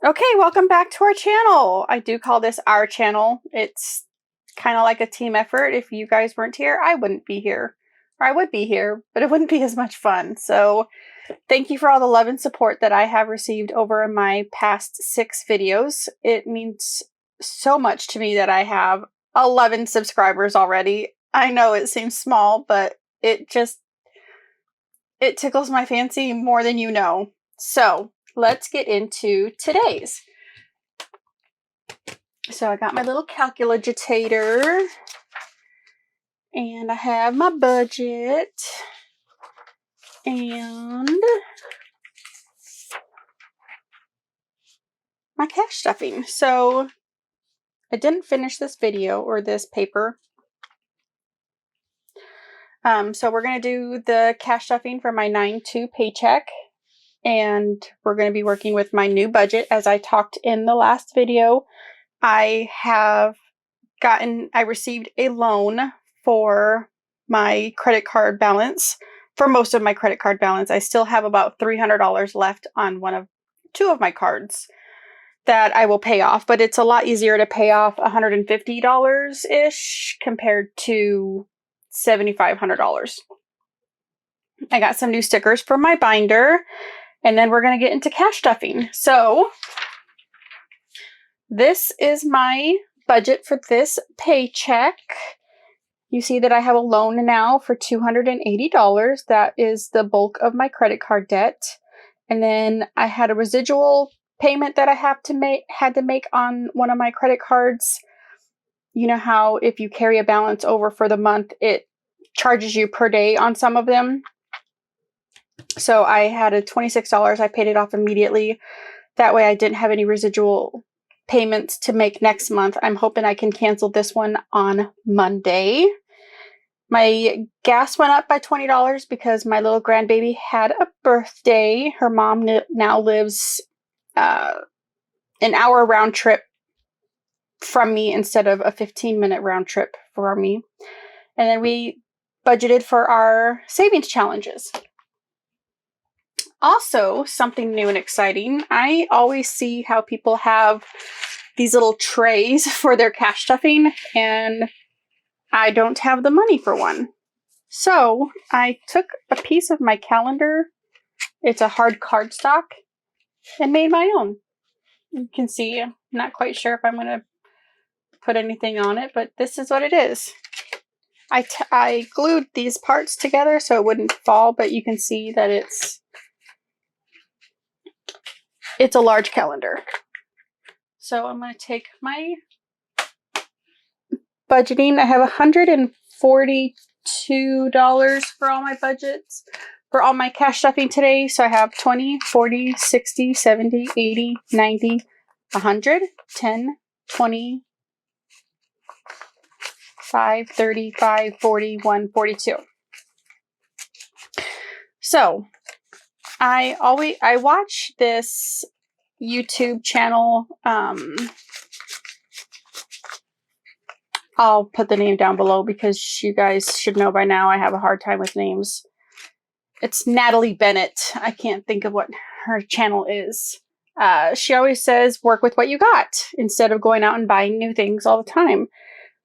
Okay, welcome back to our channel. I do call this our channel. It's kind of like a team effort. If you guys weren't here, I wouldn't be here. Or I would be here, but it wouldn't be as much fun. So thank you for all the love and support that I have received over my past 6 videos. It means so much to me that I have 11 subscribers already. I know it seems small, but it tickles my fancy more than you know. So let's get into today's. So I got my little calculator and I have my budget and my cash stuffing. So I didn't finish this video or this paper. So we're going to do the cash stuffing for my 9/2 paycheck. And we're going to be working with my new budget. As I talked in the last video, I received a loan for my credit card balance. For most of my credit card balance, I still have about $300 left on two of my cards that I will pay off, but it's a lot easier to pay off $150-ish compared to $7,500. I got some new stickers for my binder, and then we're going to get into cash stuffing. So this is my budget for this paycheck. You see that I have a loan now for $280. That is the bulk of my credit card debt. And then I had a residual payment that I had to make on one of my credit cards. You know how if you carry a balance over for the month, it charges you per day on some of them. So I had a $26. I paid it off immediately. That way I didn't have any residual payments to make next month. I'm hoping I can cancel this one on Monday. My gas went up by $20 because my little grandbaby had a birthday. Her mom now lives an hour round trip from me instead of a 15-minute round trip for me. And then we budgeted for our savings challenges. Also, something new and exciting, I always see how people have these little trays for their cash stuffing, and I don't have the money for one. So I took a piece of my calendar, it's a hard cardstock, and made my own. You can see, I'm not quite sure if I'm going to put anything on it, but this is what it is. I glued these parts together so it wouldn't fall, but you can see that it's a large calendar. So I'm going to take my budgeting. I have $142 for all my budgets, for all my cash stuffing today. So I have 20, 40, 60, 70, 80, 90, 100, 10, 20, 5, 35, 41, 42. So I watch this YouTube channel. I'll put the name down below because you guys should know by now I have a hard time with names. It's Natalie Bennett. I can't think of what her channel is. She always says, work with what you got instead of going out and buying new things all the time.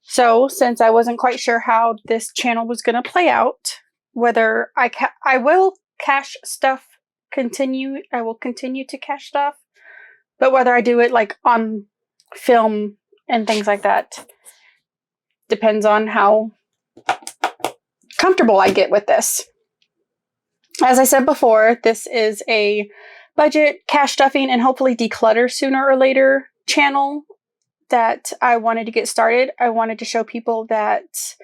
So since I wasn't quite sure how this channel was going to play out, whether I will cash stuff I will continue to cash stuff, but whether I do it like on film and things like that depends on how comfortable I get with this. As I said before, this is a budget, cash stuffing, and hopefully declutter sooner or later channel that I wanted to get started. I wanted to show people that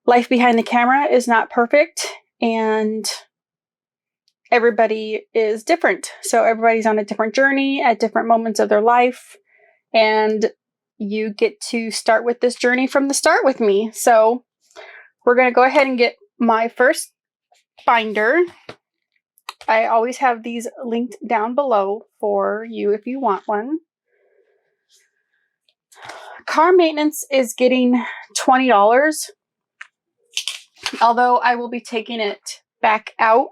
life behind the camera is not perfect and everybody is different. So everybody's on a different journey at different moments of their life, and you get to start with this journey from the start with me. So we're going to go ahead and get my first binder. I always have these linked down below for you if you want one. Car maintenance is getting $20, although I will be taking it back out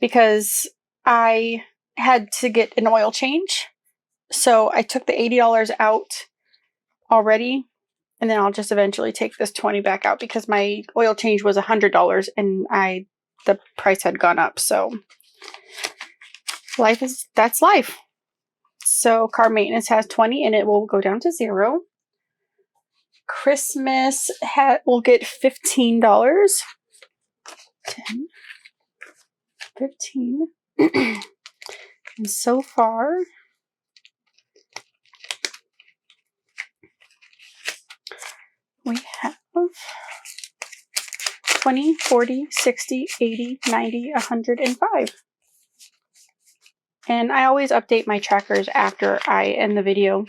because I had to get an oil change So I took the $80 out already, and then I'll just eventually take this $20 back out because my oil change was $100 and the price had gone up. So that's life. So car maintenance has $20 and it will go down to $0. Christmas will get $15. 10, 15. And so far, we have 20, 40, 60, 80, 90, 105. And I always update my trackers after I end the video.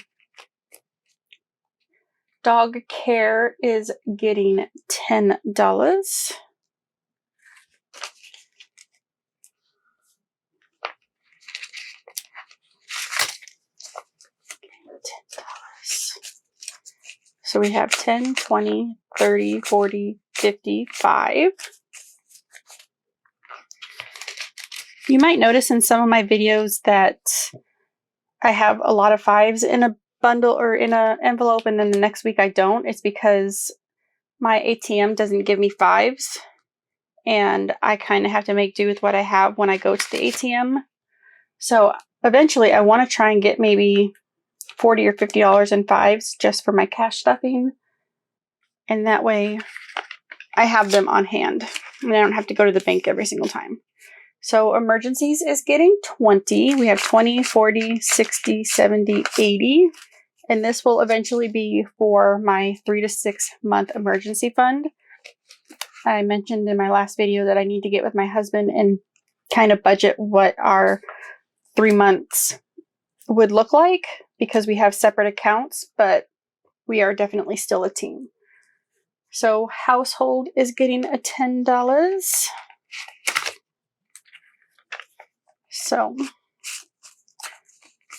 Dog care is getting $10. So we have 10, 20, 30, 40, 50, 5. You might notice in some of my videos that I have a lot of 5s in a bundle or in an envelope, and then the next week I don't. It's because my ATM doesn't give me 5s, and I kind of have to make do with what I have when I go to the ATM. So eventually I want to try and get maybe $40 or $50 in 5s just for my cash stuffing. And that way I have them on hand and I don't have to go to the bank every single time. So emergencies is getting 20. We have 20, 40, 60, 70, 80. And this will eventually be for my 3 to 6 month emergency fund. I mentioned in my last video that I need to get with my husband and kind of budget what our 3 months would look like, because we have separate accounts, but we are definitely still a team. So household is getting a $10. So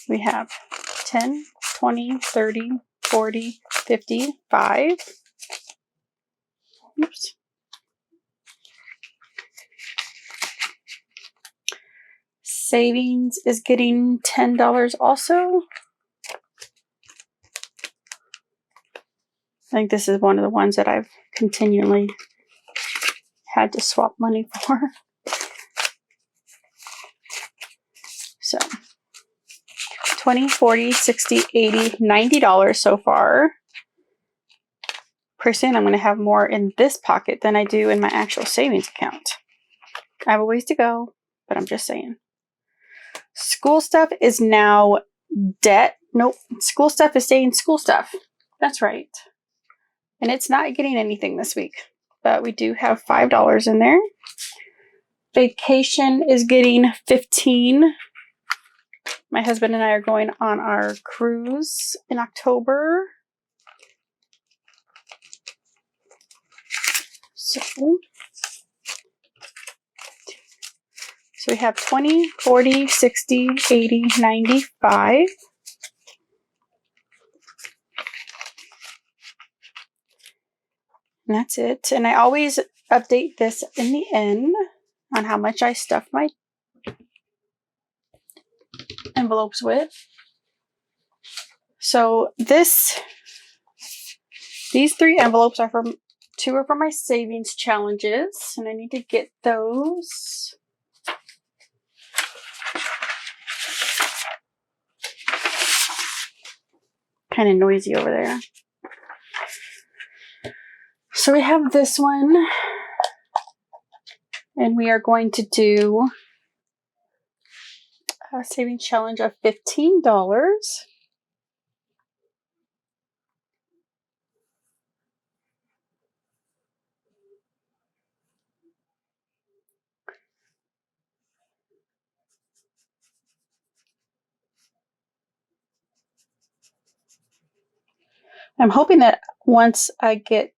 we have 10, 20, 30, 40, 50, 5. Oops. Savings is getting $10 also. I think this is one of the ones that I've continually had to swap money for. So 20, 40, 60, 80, $90 so far. Pretty soon I'm going to have more in this pocket than I do in my actual savings account. I have a ways to go, but I'm just saying. School stuff is now debt. Nope. School stuff is staying school stuff. That's right. And it's not getting anything this week, but we do have $5 in there. Vacation is getting 15. My husband and I are going on our cruise in October. So we have 20, 40, 60, 80, 95. And that's it. And I always update this in the end on how much I stuff my envelopes with. So these 3 envelopes are from 2 are for my savings challenges, and I need to get those. Kind of noisy over there. So we have this one, and we are going to do a savings challenge of $15. I'm hoping that once I get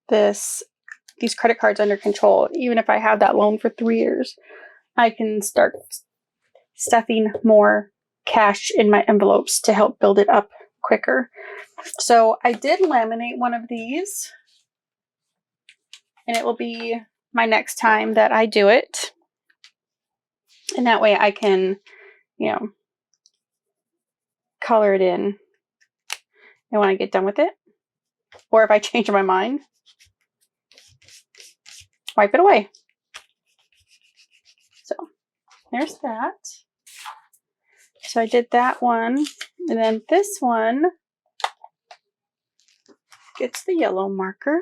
these credit cards under control, even if I have that loan for 3 years, I can start stuffing more cash in my envelopes to help build it up quicker. So I did laminate one of these, and it will be my next time that I do it. And that way I can, color it in. And when I get done with it, or if I change my mind, wipe it away. So there's that. So I did that one, and then this one gets the yellow marker.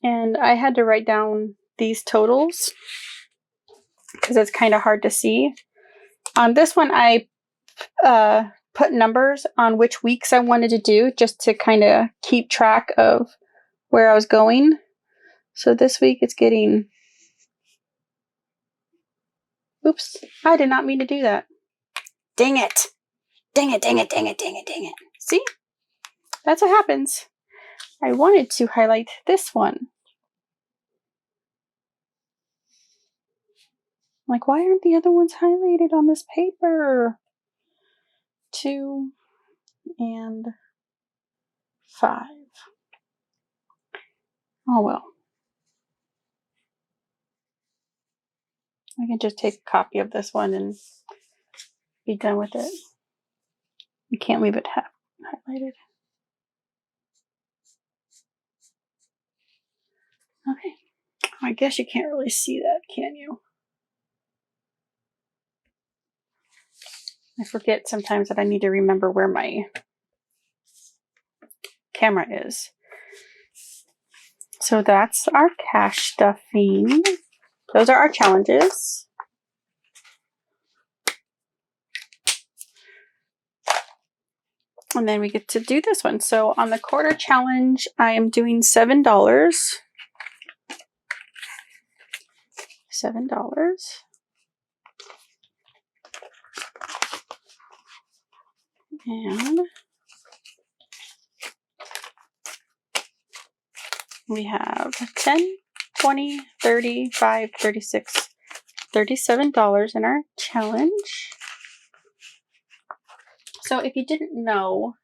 And I had to write down these totals because it's kind of hard to see. On this one, I put numbers on which weeks I wanted to do just to kind of keep track of where I was going. So this week it's getting, oops, I did not mean to do that. Dang it. Dang it, dang it, dang it, dang it, dang it. See? That's what happens. I wanted to highlight this one. Like, why aren't the other ones highlighted on this paper? 2 and 5. Oh well. I can just take a copy of this one and be done with it. You can't leave it highlighted. Okay. I guess you can't really see that, can you? I forget sometimes that I need to remember where my camera is. So that's our cash stuffing. Those are our challenges. And then we get to do this one. So on the quarter challenge, I am doing $7. $7. And we have 10, 20, 35, 36, $37 in our challenge. So if you didn't know,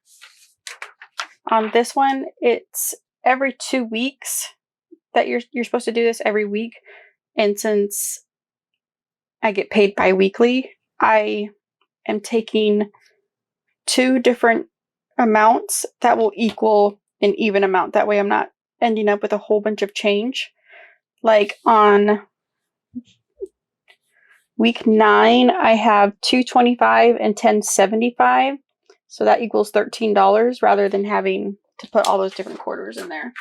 on this one, it's every 2 weeks that you're supposed to do this every week. And since I get paid bi-weekly, I am taking 2 different amounts that will equal an even amount. That way I'm not ending up with a whole bunch of change. Like on week 9, I have $2.25 and $10.75. So that equals $13 rather than having to put all those different quarters in there.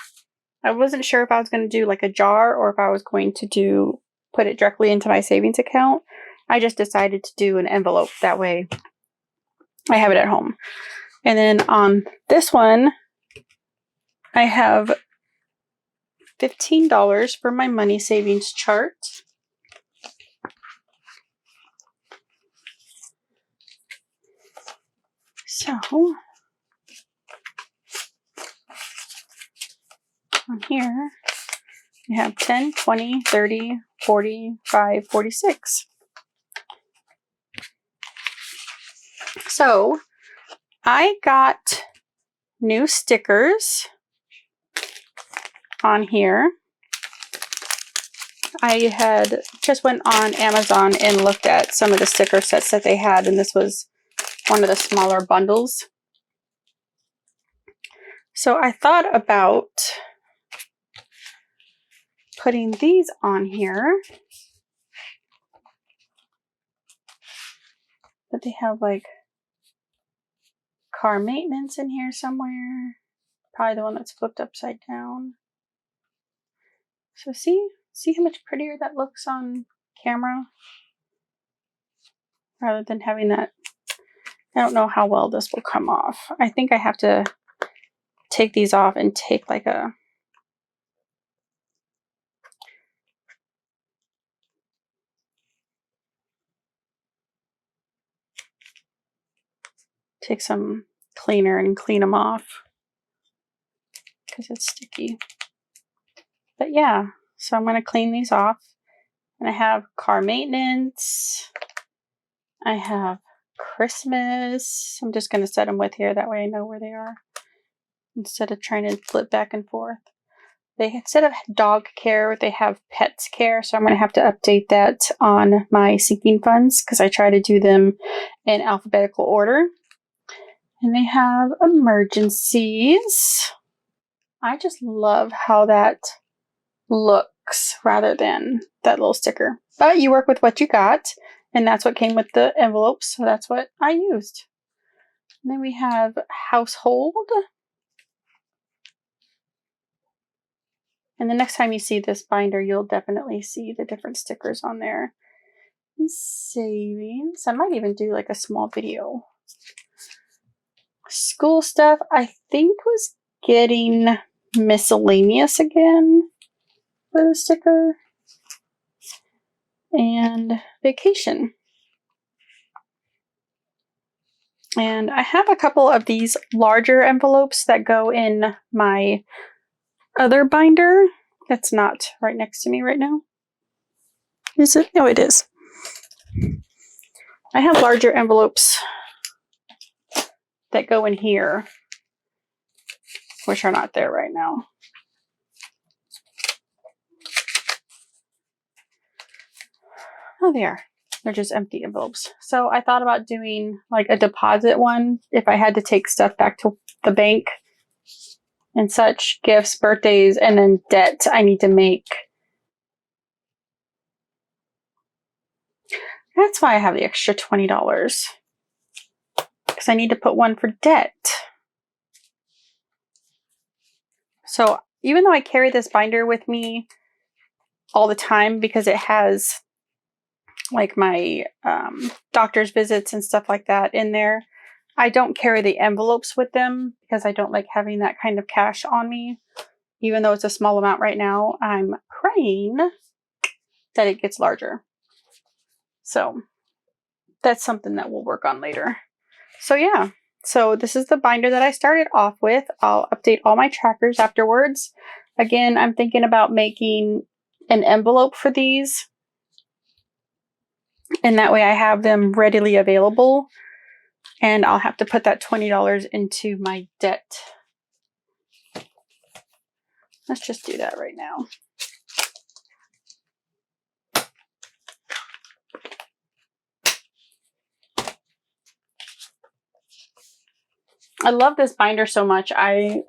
I wasn't sure if I was going to do like a jar or if I was going to put it directly into my savings account. I just decided to do an envelope. That way I have it at home. And then on this one, I have $15 for my money savings chart. So on here, we have 10, 20, 30, 45, 46. So I got new stickers on here. I had just went on Amazon and looked at some of the sticker sets that they had, and this was one of the smaller bundles. So I thought about putting these on here. But they have like car maintenance in here somewhere. Probably the one that's flipped upside down. So see how much prettier that looks on camera? Rather than having that. I don't know how well this will come off. I think I have to take these off and take like take some cleaner and clean them off because it's sticky. But yeah, so I'm going to clean these off. And I have car maintenance. I have Christmas. I'm just going to set them with here. That way I know where they are. Instead of trying to flip back and forth. Instead of dog care, they have pets care. So I'm going to have to update that on my sinking funds because I try to do them in alphabetical order. And they have emergencies. I just love how that looks rather than that little sticker. But you work with what you got, and that's what came with the envelopes, so that's what I used. And then we have household. And the next time you see this binder, you'll definitely see the different stickers on there. And savings. I might even do like a small video. School stuff, I think, was getting miscellaneous again for the sticker. And vacation. And I have a couple of these larger envelopes that go in my other binder that's not right next to me right now. Is it? No, it is. I have larger envelopes that go in here, which are not there right now. Oh, they are. They're just empty envelopes. So I thought about doing like a deposit one if I had to take stuff back to the bank and such, gifts, birthdays, and then debt I need to make. That's why I have the extra $20. Because I need to put one for debt. So even though I carry this binder with me all the time because it has like my doctor's visits and stuff like that in there, I don't carry the envelopes with them because I don't like having that kind of cash on me. Even though it's a small amount right now, I'm praying that it gets larger. So that's something that we'll work on later. So yeah, so this is the binder that I started off with. I'll update all my trackers afterwards. Again, I'm thinking about making an envelope for these. And that way I have them readily available. And I'll have to put that $20 into my debt. Let's just do that right now. I love this binder so much. I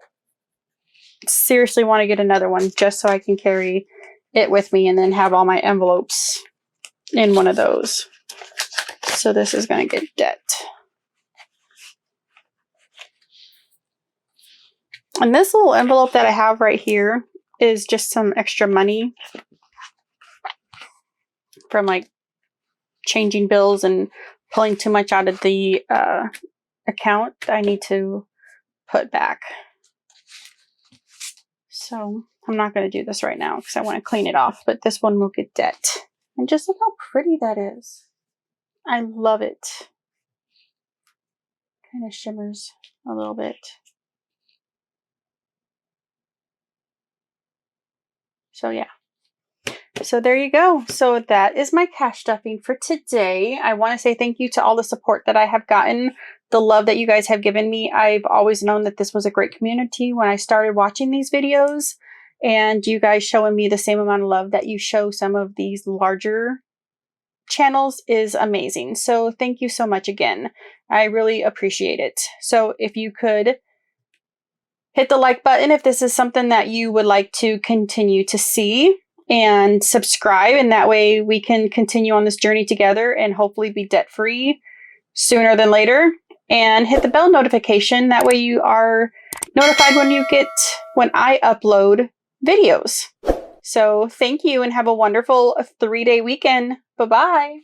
seriously want to get another one just so I can carry it with me and then have all my envelopes in one of those. So this is going to get debt. And this little envelope that I have right here is just some extra money from like changing bills and pulling too much out of the account I need to put back. So I'm not going to do this right now because I want to clean it off, but this one will get debt. And just look how pretty that is. I love it. Kind of shimmers a little bit. So yeah. So there you go. So that is my cash stuffing for today. I want to say thank you to all the support that I have gotten, the love that you guys have given me. I've always known that this was a great community when I started watching these videos, and you guys showing me the same amount of love that you show some of these larger channels is amazing. So thank you so much again. I really appreciate it. So if you could hit the like button if this is something that you would like to continue to see, and subscribe, and that way we can continue on this journey together and hopefully be debt-free sooner than later. And hit the bell notification, that way you are notified when I upload videos. So thank you and have a wonderful 3-day weekend. Bye-bye.